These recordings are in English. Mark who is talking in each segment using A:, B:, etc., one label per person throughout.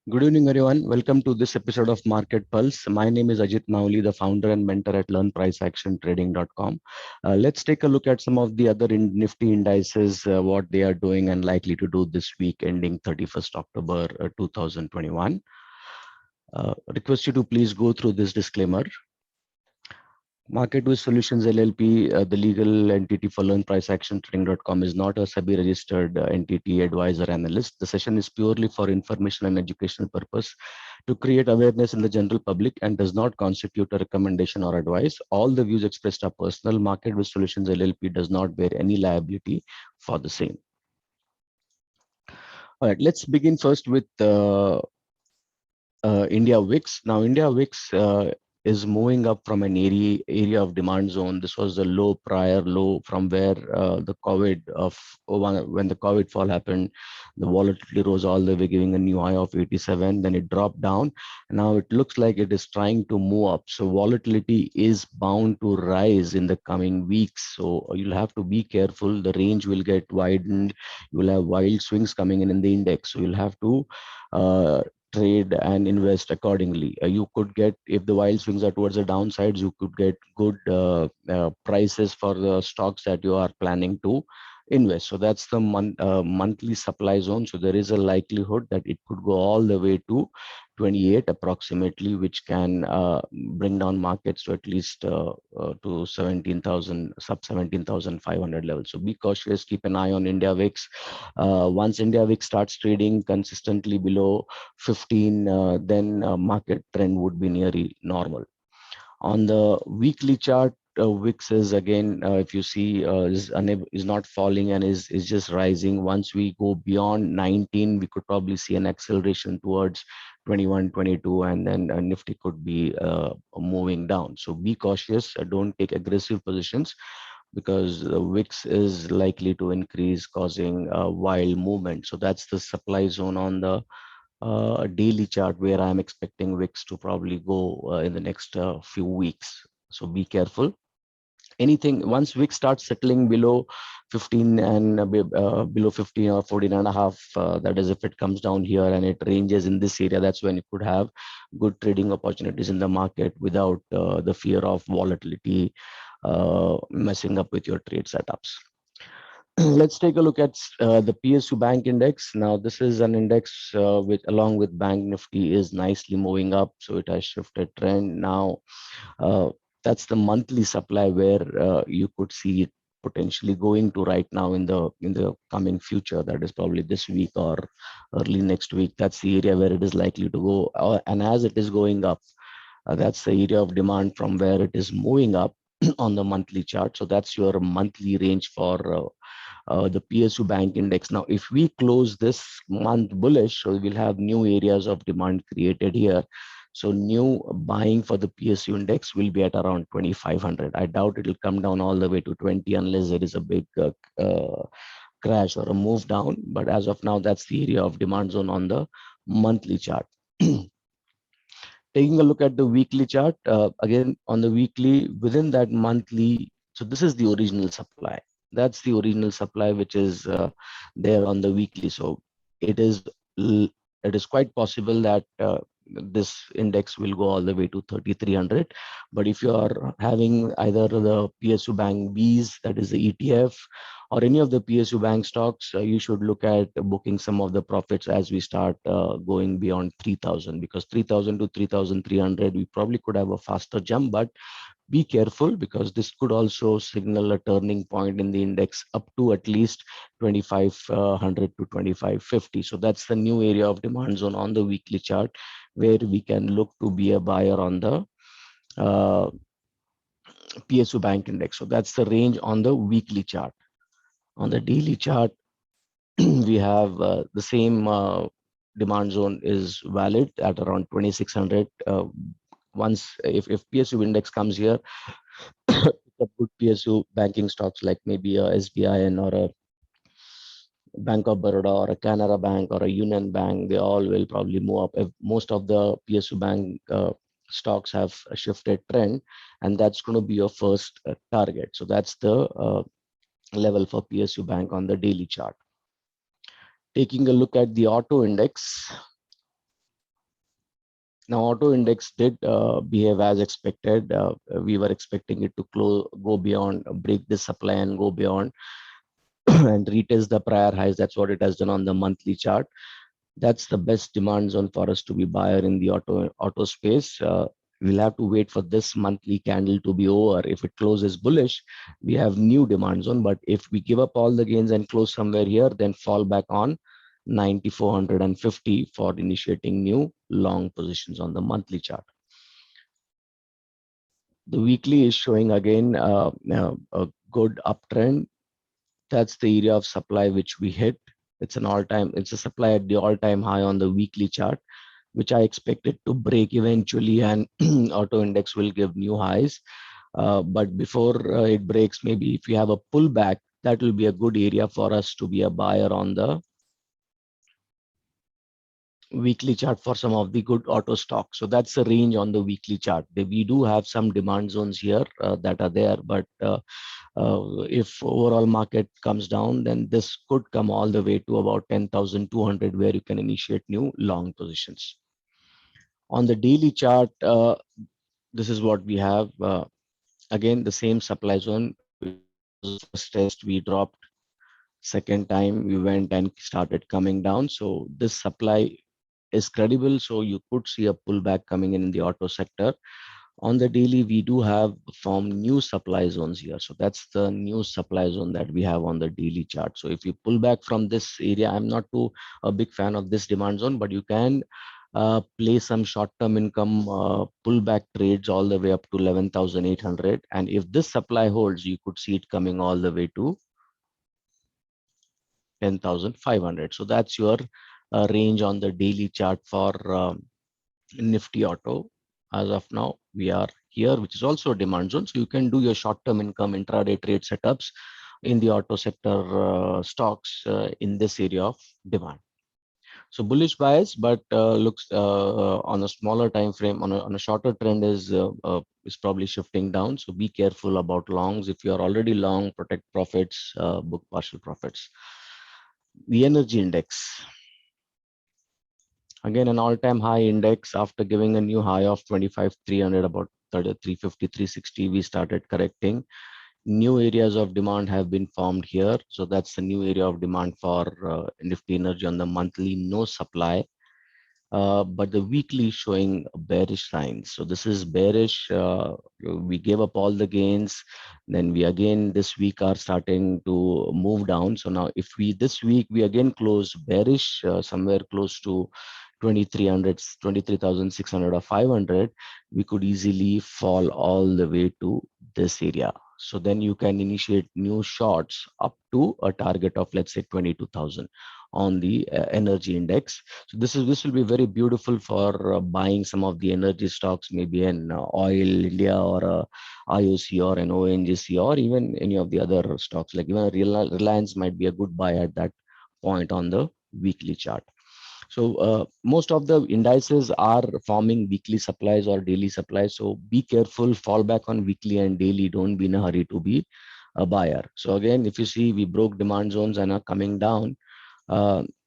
A: Good evening, everyone. Welcome to this episode of Market Pulse. My name is Ajit Mahuli, the founder and mentor at LearnPriceActionTrading.com. Let's take a look at some of the other Nifty indices, what they are doing and likely to do this week ending 31st October 2021. Request you to please go through this disclaimer. Market with Solutions LLP, the legal entity for LearnPriceActionTrading.com, is not a SEBI registered entity, advisor, analyst. The session is purely for information and educational purpose to create awareness in the general public and does not constitute a recommendation or advice. All the views expressed are personal. Market with Solutions LLP does not bear any liability for the same. All right, let's begin first with India VIX. Now, India VIX is moving up from an area of demand zone. This was the low prior low from where the COVID when the COVID fall happened. The volatility rose all the way, giving a new high of 87. Then it dropped down. Now it looks like it is trying to move up. So volatility is bound to rise in the coming weeks. So you'll have to be careful. The range will get widened. You will have wild swings coming in the index. So you'll have to trade and invest accordingly. You could get, if the wild swings are towards the downsides, you could get good prices for the stocks that you are planning to invest. So that's the monthly supply zone. So there is a likelihood that it could go all the way to 28 approximately, which can bring down markets to at least to 17,000, sub 17,500 levels. So be cautious, keep an eye on India VIX. Once India VIX starts trading consistently below 15, then market trend would be nearly normal. On the weekly chart, VIX is again, if you see, is not falling and is just rising. Once we go beyond 19, we could probably see an acceleration towards 21, 22, and then Nifty could be moving down. So be cautious. Don't take aggressive positions, because the VIX is likely to increase, causing wild movement. So that's the supply zone on the daily chart, where I'm expecting VIX to probably go in the next few weeks. So be careful. Anything once VIX starts settling below 15 and below 15 or 14 and a half, that is, if it comes down here and it ranges in this area, that's when you could have good trading opportunities in the market without the fear of volatility messing up with your trade setups. Let's take a look at the PSU Bank Index. Now, this is an index which, along with Bank Nifty, is nicely moving up. So it has shifted trend. Now, that's the monthly supply where you could see it potentially going to right now in the coming future. That is probably this week or early next week. That's the area where it is likely to go. And as it is going up, that's the area of demand from where it is moving up on the monthly chart. So that's your monthly range for the PSU Bank Index. Now, if we close this month bullish, so we'll have new areas of demand created here. So new buying for the PSU index will be at around 2,500. I doubt it will come down all the way to 20 unless there is a big crash or a move down. But as of now, that's the area of demand zone on the monthly chart. Taking a look at the weekly chart, again, on the weekly, within that monthly, so this is the original supply. That's the original supply, which is there on the weekly. So it is quite possible that this index will go all the way to 3,300. But if you are having either the PSU Bank Bs, that is the ETF, or any of the PSU Bank stocks, you should look at booking some of the profits as we start going beyond 3,000, because 3,000 to 3,300, we probably could have a faster jump, but be careful, because this could also signal a turning point in the index up to at least 2,500 to 2,550. So that's the new area of demand zone on the weekly chart, where we can look to be a buyer on the PSU Bank Index. So that's the range on the weekly chart. On the daily chart, we have the same demand zone is valid at around 2,600. Once if PSU index comes here, the good PSU banking stocks like maybe a SBIN or a Bank of Baroda or a Canara Bank or a Union Bank, they all will probably move up. If most of the PSU bank stocks have a shifted trend, and that's going to be your first target. So that's the level for PSU Bank on the daily chart. Taking a look at the auto index, Now, auto index did behave as expected. We were expecting it to go beyond, break the supply and go beyond and retest the prior highs. That's what it has done on the monthly chart. That's the best demand zone for us to be buyer in the auto space. We'll have to wait for this monthly candle to be over. If it closes bullish, we have new demand zone. But if we give up all the gains and close somewhere here, then fall back on 9450 for initiating new long positions on the monthly chart. The weekly is showing again a good uptrend. That's the area of supply which we hit. It's a supply at the all-time high on the weekly chart, which I expect it to break eventually, and auto index will give new highs. But before it breaks, maybe if we have a pullback, that will be a good area for us to be a buyer on the weekly chart for some of the good auto stocks. So that's the range on the weekly chart. We do have some demand zones here that are there, but if overall market comes down, then this could come all the way to about 10,200, where you can initiate new long positions. On the daily chart, this is what we have. Again, the same supply zone, which was the first test we dropped. Second time we went and started coming down. So this supply is credible. So you could see a pullback coming in the auto sector. On the daily, we do have formed new supply zones here. So that's the new supply zone that we have on the daily chart. So if you pull back from this area, I'm not too a big fan of this demand zone, but you can play some short-term income pullback trades all the way up to 11,800. And if this supply holds, you could see it coming all the way to 10,500. So that's your range on the daily chart for Nifty Auto. As of now, we are here, which is also a demand zone. So you can do your short-term income intraday trade setups in the auto sector stocks in this area of demand. So bullish bias, but looks on a smaller time frame, on a shorter trend is probably shifting down. So be careful about longs. If you are already long, protect profits, book partial profits. The energy index. Again, an all-time high index after giving a new high of 25,300, about 350, 360, we started correcting. New areas of demand have been formed here. So that's the new area of demand for Nifty Energy on the monthly, no supply. But the weekly showing bearish signs. So this is bearish. We gave up all the gains. Then we again this week are starting to move down. So now if we this week we again close bearish somewhere close to 2300, 23,600 or 500, we could easily fall all the way to this area. So then you can initiate new shorts up to a target of, let's say, 22,000 on the energy index. So this will be very beautiful for buying some of the energy stocks, maybe an Oil India or a IOC or an ONGC, or even any of the other stocks, like even Reliance might be a good buy at that point on the weekly chart. So most of the indices are forming weekly supplies or daily supplies. So be careful, fall back on weekly and daily. Don't be in a hurry to be a buyer. So again, if you see, we broke demand zones and are coming down.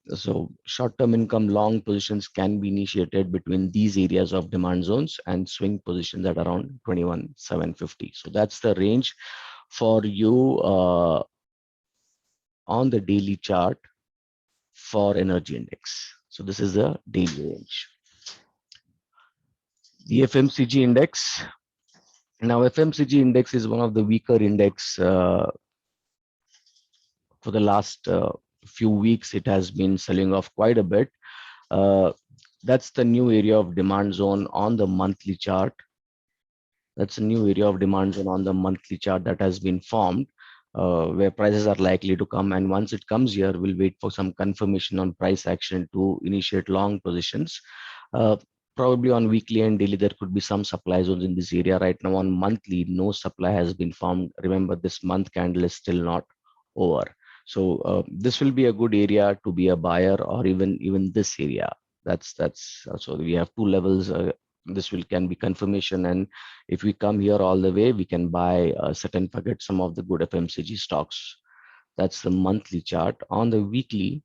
A: So short-term income long positions can be initiated between these areas of demand zones and swing positions at around 21,750. So that's the range for you on the daily chart for energy index. So this is the daily range. The FMCG index. Now FMCG index is one of the weaker index for the last few weeks. It has been selling off quite a bit. That's the new area of demand zone on the monthly chart. That's a new area of demand zone on the monthly chart that has been formed, where prices are likely to come. And once it comes here, we'll wait for some confirmation on price action to initiate long positions. Probably on weekly and daily, there could be some supply zones in this area. Right now on monthly, no supply has been formed. Remember, this month candle is still not over. So this will be a good area to be a buyer, or even this area. That's so we have two levels. This can be confirmation, and if we come here all the way, we can buy set and forget some of the good FMCG stocks. That's the monthly chart. On the weekly,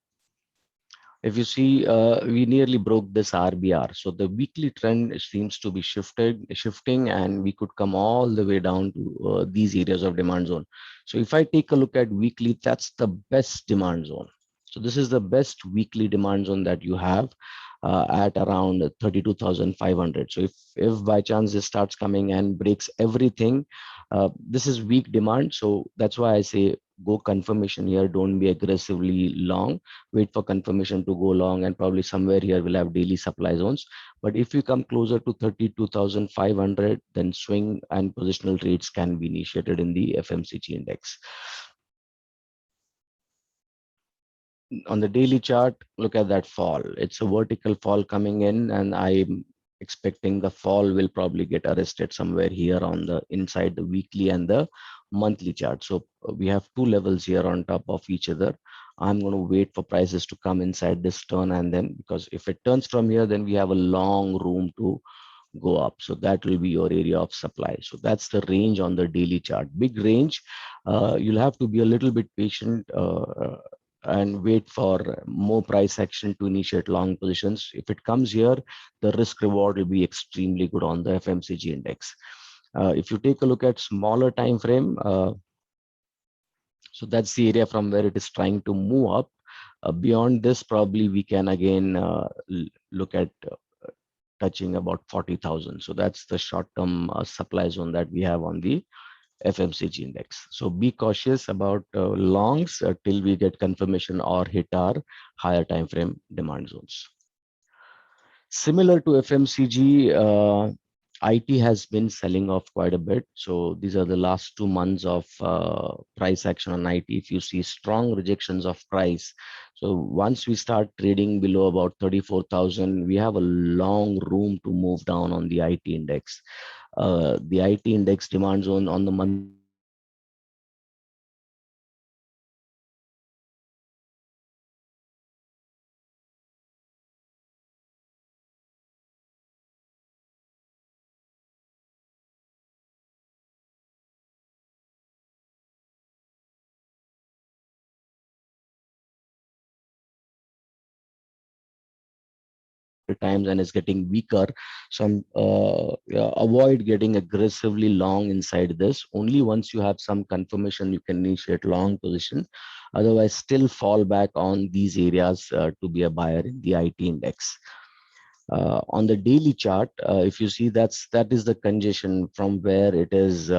A: If you see, we nearly broke this RBR. So the weekly trend seems to be shifting, and we could come all the way down to these areas of demand zone. So if I take a look at weekly, that's the best demand zone. So this is the best weekly demand zone that you have at around 32,500. So if by chance this starts coming and breaks everything, this is weak demand. So that's why I say go confirmation here. Don't be aggressively long, wait for confirmation to go long, and probably somewhere here we'll have daily supply zones. But if you come closer to 32,500, then swing and positional trades can be initiated in the FMCG index. On the daily chart, look at that fall. It's a vertical fall coming in, and I'm expecting the fall will probably get arrested somewhere here on the inside the weekly and the monthly chart. So we have two levels here on top of each other. I'm going to wait for prices to come inside this turn, and then because if it turns from here, then we have a long room to go up. So that will be your area of supply. So that's the range on the daily chart. Big range. You'll have to be a little bit patient and wait for more price action to initiate long positions. If it comes here, the risk reward will be extremely good on the FMCG index. If you take a look at smaller time frame, so that's the area from where it is trying to move up. Beyond this, probably we can again look at touching about 40,000. So that's the short-term supply zone that we have on the FMCG index. So be cautious about longs till we get confirmation or hit our higher time frame demand zones. Similar to FMCG, IT has been selling off quite a bit. So these are the last 2 months of price action on IT. If you see strong rejections of price, so once we start trading below about 34,000, we have a long room to move down on the IT index. The IT index demand zone on the monthly chart is around 34,000 times and is getting weaker. So yeah, avoid getting aggressively long inside this. Only once you have some confirmation you can initiate long positions. Otherwise, still fall back on these areas to be a buyer in the IT index. On the daily chart, if you see that is the congestion from where it is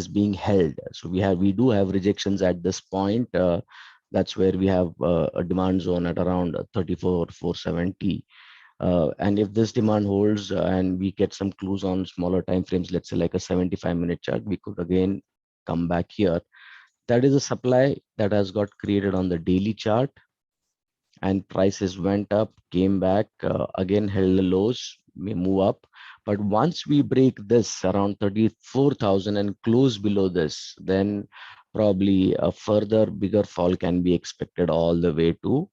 A: being held. So we do have rejections at this point. That's where we have a demand zone at around 34,470. And if this demand holds and we get some clues on smaller time frames, let's say like a 75-minute chart, we could again come back here. That is a supply that has got created on the daily chart, and prices went up, came back, again held the lows, may move up. But once we break this around 34,000 and close below this, then probably a further bigger fall can be expected all the way to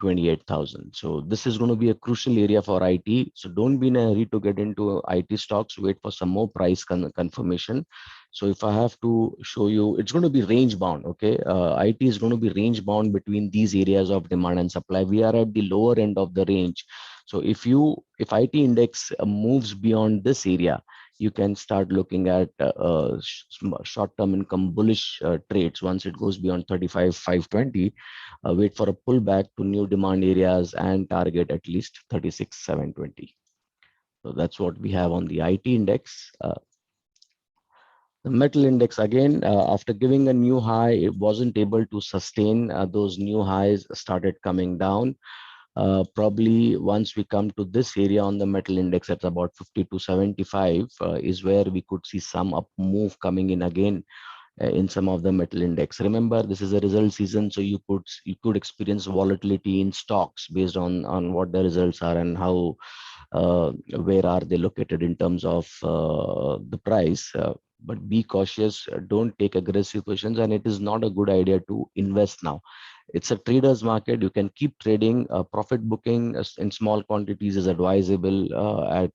A: 28,000. So this is going to be a crucial area for IT. So don't be in a hurry to get into IT stocks. Wait for some more price confirmation. So if I have to show you, it's going to be range bound. Okay, IT is going to be range bound between these areas of demand and supply. We are at the lower end of the range. So if IT index moves beyond this area, you can start looking at short-term income bullish trades. Once it goes beyond 35,520, wait for a pullback to new demand areas and target at least 36,720. So that's what we have on the IT index. The metal index again, after giving a new high, it wasn't able to sustain. Those new highs started coming down. Probably once we come to this area on the metal index at about 50 to 75 is where we could see some up move coming in again in some of the metal index. Remember, this is a result season, so you could experience volatility in stocks based on what the results are and how where are they located in terms of the price. But be cautious, don't take aggressive positions, and it is not a good idea to invest now. It's a trader's market. You can keep trading. Profit booking in small quantities is advisable at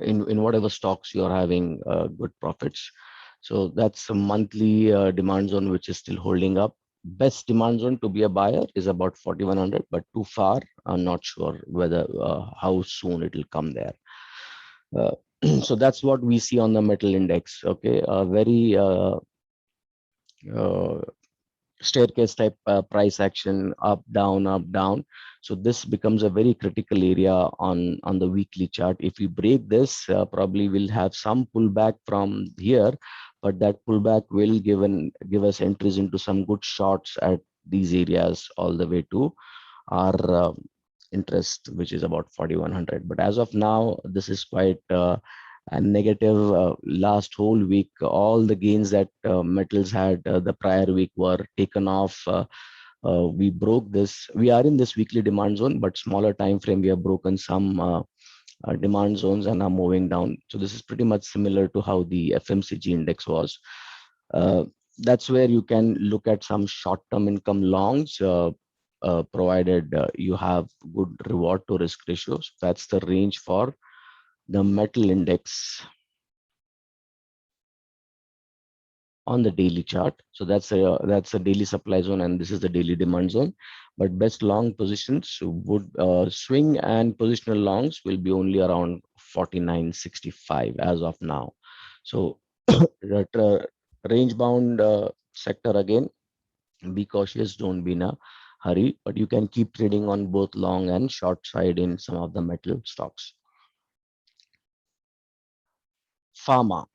A: in whatever stocks you're having good profits. So that's a monthly demand zone which is still holding up. best demand zone to be a buyer is about 4100, but too far, I'm not sure whether how soon it will come there. Uh, so that's what we see on the metal index. Okay, a very uh, staircase type price action, up down, up down. So this becomes a very critical area on the weekly chart. If we break this, probably we'll have some pullback from here, but that pullback will give us entries into some good shorts at these areas all the way to our interest, which is about 4100. But as of now, this is quite a negative. Last whole week, all the gains that metals had the prior week were taken off. We broke this. We are in this weekly demand zone, but smaller time frame, we have broken some demand zones and are moving down. So this is pretty much similar to how the FMCG index was. Uh, that's where you can look at some short-term income longs, provided you have good reward to risk ratios. That's the range for the metal index on the daily chart. So that's a daily supply zone, and this is the daily demand zone. But best long positions would swing and positional longs will be only around 49.65 as of now. So that range bound sector again, be cautious, don't be in a hurry, but you can keep trading on both long and short side in some of the metal stocks. Pharma.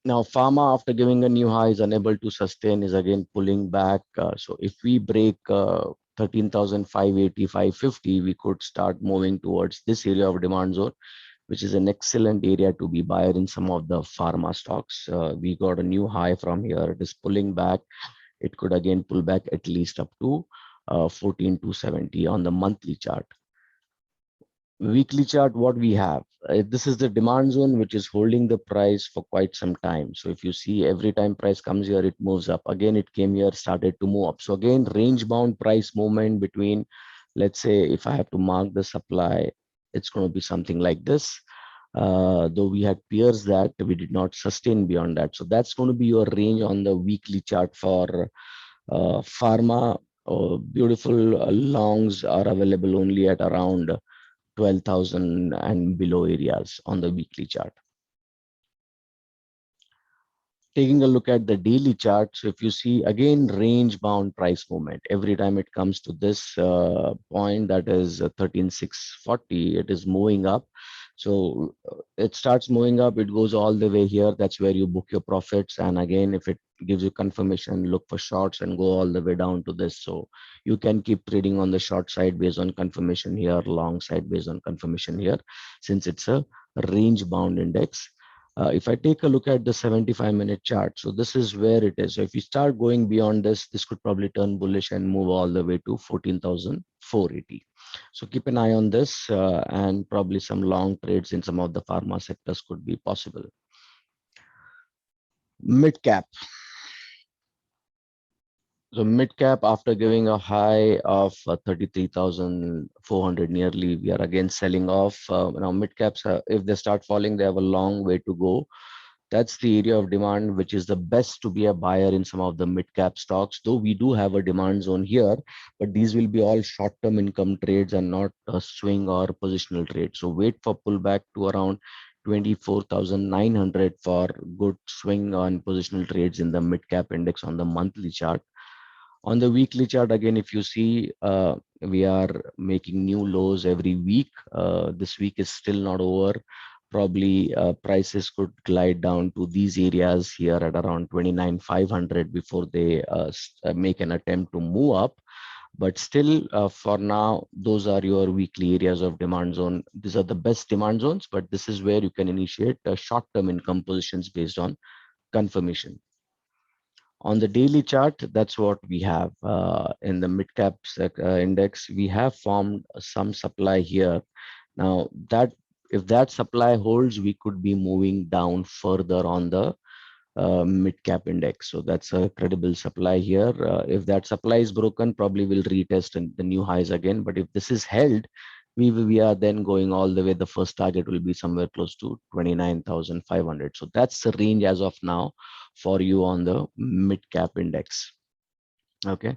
A: Now, pharma, after giving a new high, is unable to sustain, is again pulling back. So if we break 13,580, 550, we could start moving towards this area of demand zone, which is an excellent area to be buyer in some of the pharma stocks. We got a new high from here. It is pulling back. It could again pull back at least up to 14,270 on the monthly chart. Weekly chart, what we have, this is the demand zone which is holding the price for quite some time. So if you see, every time price comes here, it moves up. Again, it came here, started to move up. So again, range bound price movement between, let's say, if I have to mark the supply, it's going to be something like this. Though we had peers that we did not sustain beyond that. So that's going to be your range on the weekly chart for pharma. Beautiful longs are available only at around 12,000 and below areas on the weekly chart. Taking a look at the daily chart, so if you see again range bound price movement, every time it comes to this point, that is 13,640, it is moving up. So it starts moving up, it goes all the way here. That's where you book your profits. And again, if it gives you confirmation, look for shorts and go all the way down to this. So you can keep trading on the short side based on confirmation here, long side based on confirmation here, since it's a range bound index. If I take a look at the 75-minute chart, so this is where it is. So if you start going beyond this, this could probably turn bullish and move all the way to 14,480. So keep an eye on this, and probably some long trades in some of the pharma sectors could be possible. Mid cap. So mid cap, after giving a high of 33,400 nearly, we are again selling off. Now mid caps, if they start falling, they have a long way to go. That's the area of demand which is the best to be a buyer in some of the mid cap stocks. Though we do have a demand zone here, but these will be all short term income trades and not a swing or positional trade. So wait for pullback to around 24,900 for good swing on positional trades in the mid cap index on the monthly chart. On the weekly chart, again, if you see, we are making new lows every week. This week is still not over. Probably prices could glide down to these areas here at around 29,500 before they make an attempt to move up. But still, for now, those are your weekly areas of demand zone. These are the best demand zones, but this is where you can initiate short-term income positions based on confirmation. On the daily chart, that's what we have in the mid-cap index. We have formed some supply here. Now, that if that supply holds, we could be moving down further on the mid-cap index. So that's a credible supply here. If that supply is broken, probably we'll retest the new highs again. But if this is held, we are then going all the way. The first target will be somewhere close to 29,500. So that's the range as of now for you on the mid cap index. Okay.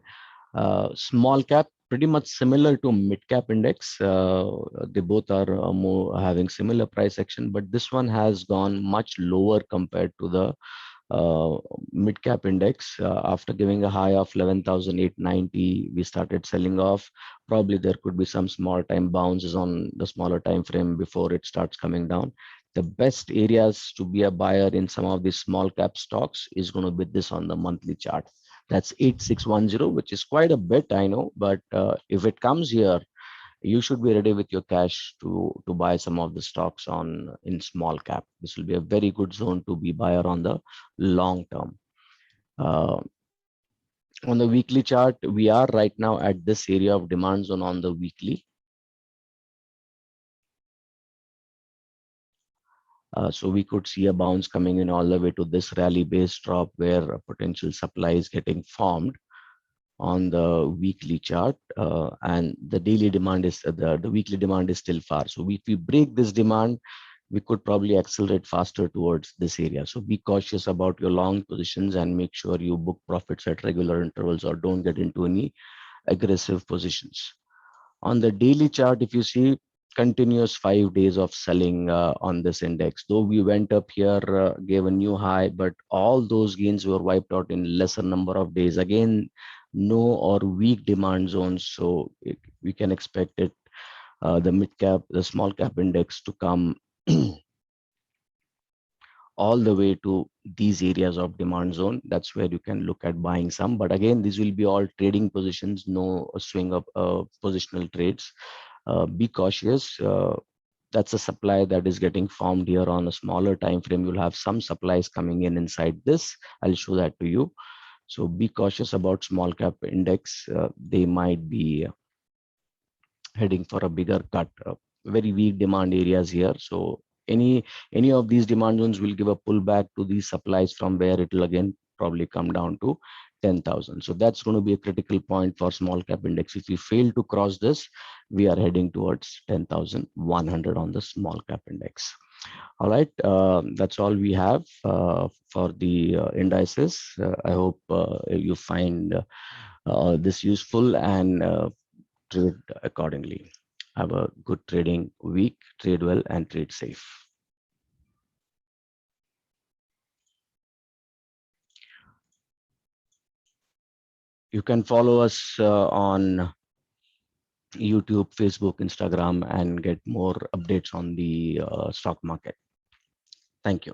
A: Small cap, pretty much similar to mid cap index. They both are more having similar price action, but this one has gone much lower compared to the uh, mid cap index. After giving a high of 11,890, we started selling off. Probably there could be some small time bounces on the smaller time frame before it starts coming down. The best areas to be a buyer in some of these small cap stocks is going to be this on the monthly chart. That's 8610, which is quite a bit, I know, but if it comes here, you should be ready with your cash to buy some of the stocks on in small cap. This will be a very good zone to be buyer on the long term. Uh, on the weekly chart, we are right now at this area of demand zone on the weekly. So we could see a bounce coming in all the way to this rally base drop where a potential supply is getting formed on the weekly chart, and the daily demand is the weekly demand is still far. So if we break this demand, we could probably accelerate faster towards this area. So be cautious about your long positions and make sure you book profits at regular intervals or don't get into any aggressive positions. On the daily chart, if you see continuous 5 days of selling on this index, though we went up here, gave a new high, but all those gains were wiped out in lesser number of days. Again, no or weak demand zones. So we can expect it, the mid cap, the small cap index to come all the way to these areas of demand zone. That's where you can look at buying some. But again, these will be all trading positions, no swing up positional trades. Be cautious. That's a supply that is getting formed here on a smaller time frame. You'll have some supplies coming in inside this. I'll show that to you. So be cautious about small cap index. They might be heading for a bigger cut. Very weak demand areas here. So any of these demand zones will give a pullback to these supplies from where it will again probably come down to 10,000. So that's going to be a critical point for small cap index. If we fail to cross this, we are heading towards 10,100 on the small cap index. All right, that's all we have for the indices. I hope you find this useful and trade accordingly. Have a good trading week, trade well and trade safe. You can follow us on YouTube, Facebook, Instagram, and get more updates on the stock market. Thank you.